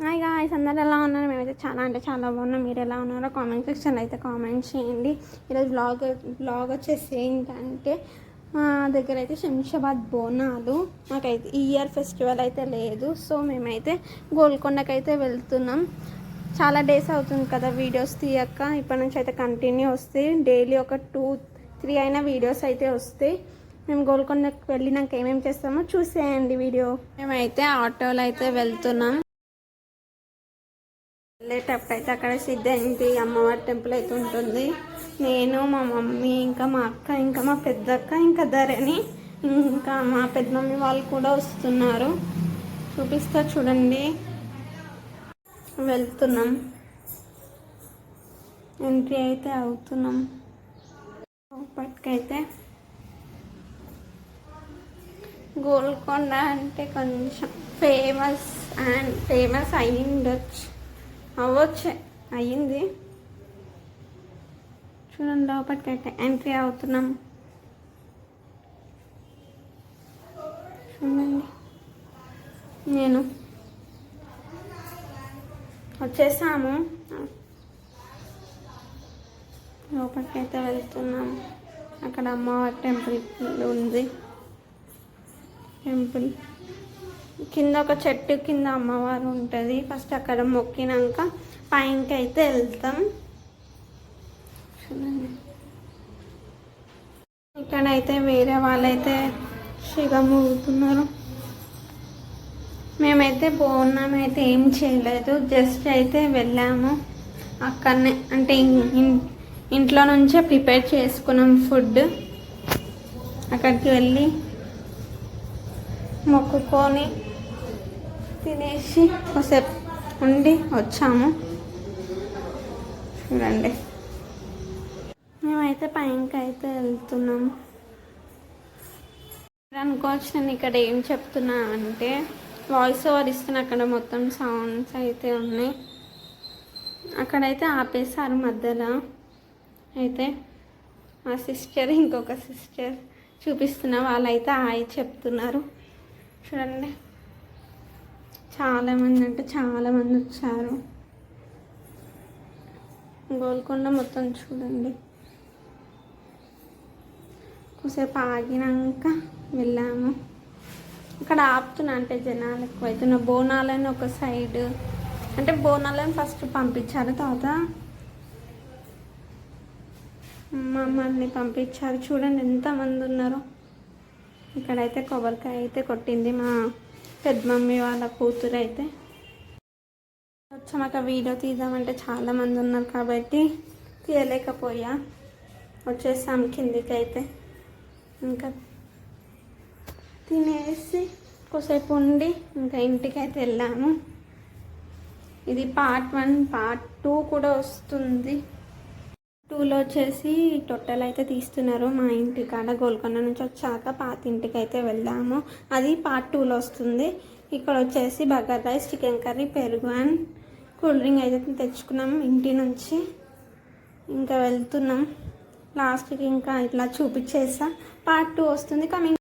Hi guys, అందరు ఎలా ఉన్నారు? మేమైతే చాలా బాగున్నాం. మీరు ఎలా ఉన్నారో కామెంట్ సెక్షన్లో అయితే కామెంట్ చేయండి. ఈరోజు బ్లాగ్ వచ్చేసి ఏంటంటే మా దగ్గర అయితే శంషాబాద్ బోనాలు. మాకైతే ఈ ఇయర్ ఫెస్టివల్ అయితే లేదు, సో మేమైతే గోల్కొండకైతే వెళ్తున్నాం. చాలా డేస్ అవుతుంది కదా వీడియోస్ తీయక్క. ఇప్పటి నుంచి అయితే కంటిన్యూ వస్తాయి. డైలీ ఒక 2-3 అయినా వీడియోస్ అయితే వస్తాయి. మేము గోల్కొండకి వెళ్ళినాక ఏమేమి చేస్తామో చూసేయండి వీడియో. మేమైతే ఆటోలో అయితే వెళ్తున్నాం. వెళ్ళేటప్పుడు అయితే అక్కడ సిద్ధంతి అమ్మవారి టెంపుల్ అయితే ఉంటుంది. నేను, మా మమ్మీ, ఇంకా మా అక్క, ఇంకా మా పెద్దక్క, ఇంకా ధరణి, ఇంకా మా పెద్ద మమ్మీ వాళ్ళు కూడా వస్తున్నారు. చూపిస్తా చూడండి. వెళ్తున్నాం, ఎంట్రీ అయితే అవుతున్నాం. ఇప్పటికైతే గోల్కొండ అంటే కొంచెం ఫేమస్ అవ్వచ్చు, అయ్యింది. చూడండి, లోపలికైతే ఎంట్రీ అవుతున్నాం. చూడండి, నేను వచ్చేసాము. లోపలికైతే వెళ్తున్నాం. అక్కడ అమ్మవారి టెంపుల్ ఉంది. టెంపుల్ కింద ఒక చెట్టు కింద అమ్మవారు ఉంటుంది. ఫస్ట్ అక్కడ మొక్కినాక పైనకి అయితే వెళ్తాం. చూడండి, ఇక్కడైతే వేరే వాళ్ళైతే శిగమూగుతున్నారు. మేమైతే బోనం అయితే ఏం చేయలేదు, జస్ట్ అయితే వెళ్ళాము. అక్కడనే అంటే ఇంట్లో నుంచే ప్రిపేర్ చేసుకున్నాం ఫుడ్. అక్కడికి వెళ్ళి మొక్కుకొని తినేసి కాసేపు ఉండి వచ్చాము. చూడండి, మేమైతే పైనకి అయితే వెళ్తున్నాం. అనుకోవచ్చు నేను ఇక్కడ ఏం చెప్తున్నా అంటే వాయిస్ ఓవర్ ఇస్తున్నా. అక్కడ మొత్తం సౌండ్స్ అయితే ఉన్నాయి. అక్కడైతే ఆపేసారు మధ్యలో. అయితే మా సిస్టర్, ఇంకొక సిస్టర్ చూపిస్తున్న వాళ్ళైతే హాయ్ చెప్తున్నారు. చూడండి, చాలామంది అంటే చాలామంది వచ్చారు. గోల్కొండ మొత్తం చూడండి. కొద్దిసేపు ఆగినాక వెళ్ళాము. ఇక్కడ ఆపుతున్నా అంటే జనాలు ఎక్కువైతున్న. బోనాలని ఒక సైడ్ అంటే బోనాలని ఫస్ట్ పంపించారు, తర్వాత మమ్మల్ని పంపించారు. చూడండి ఎంతమంది ఉన్నారో. ఇక్కడైతే కొబ్బరికాయ అయితే కొట్టింది మా పెద్ద మమ్మీ వాళ్ళ కూతురు. అయితే వచ్చాక వీడియో తీద్దామంటే చాలామంది ఉన్నారు కాబట్టి తీయలేకపోయా. వచ్చేసాం కిందికి. అయితే ఇంకా తినేసి కొద్దిసేపు ఉండి ఇంకా ఇంటికి అయితే వెళ్ళాము. ఇది పార్ట్ 1. పార్ట్ 2 కూడా వస్తుంది. 2లో వచ్చేసి టొట్టెలు అయితే తీస్తున్నారు మా ఇంటి కాడ. గోల్కొండ నుంచి వచ్చాక పాత ఇంటికి అయితే వెళ్ళాము. అది పార్ట్ 2లో వస్తుంది. ఇక్కడ వచ్చేసి బగారా రైస్, చికెన్ కర్రీ, పెరుగు అండ్ కూల్ డ్రింక్ అయితే తెచ్చుకున్నాం ఇంటి నుంచి. ఇంకా వెళ్తున్నాం. లాస్ట్కి ఇంకా ఇట్లా చూపించేసా. పార్ట్ 2 వస్తుంది కమింగ్.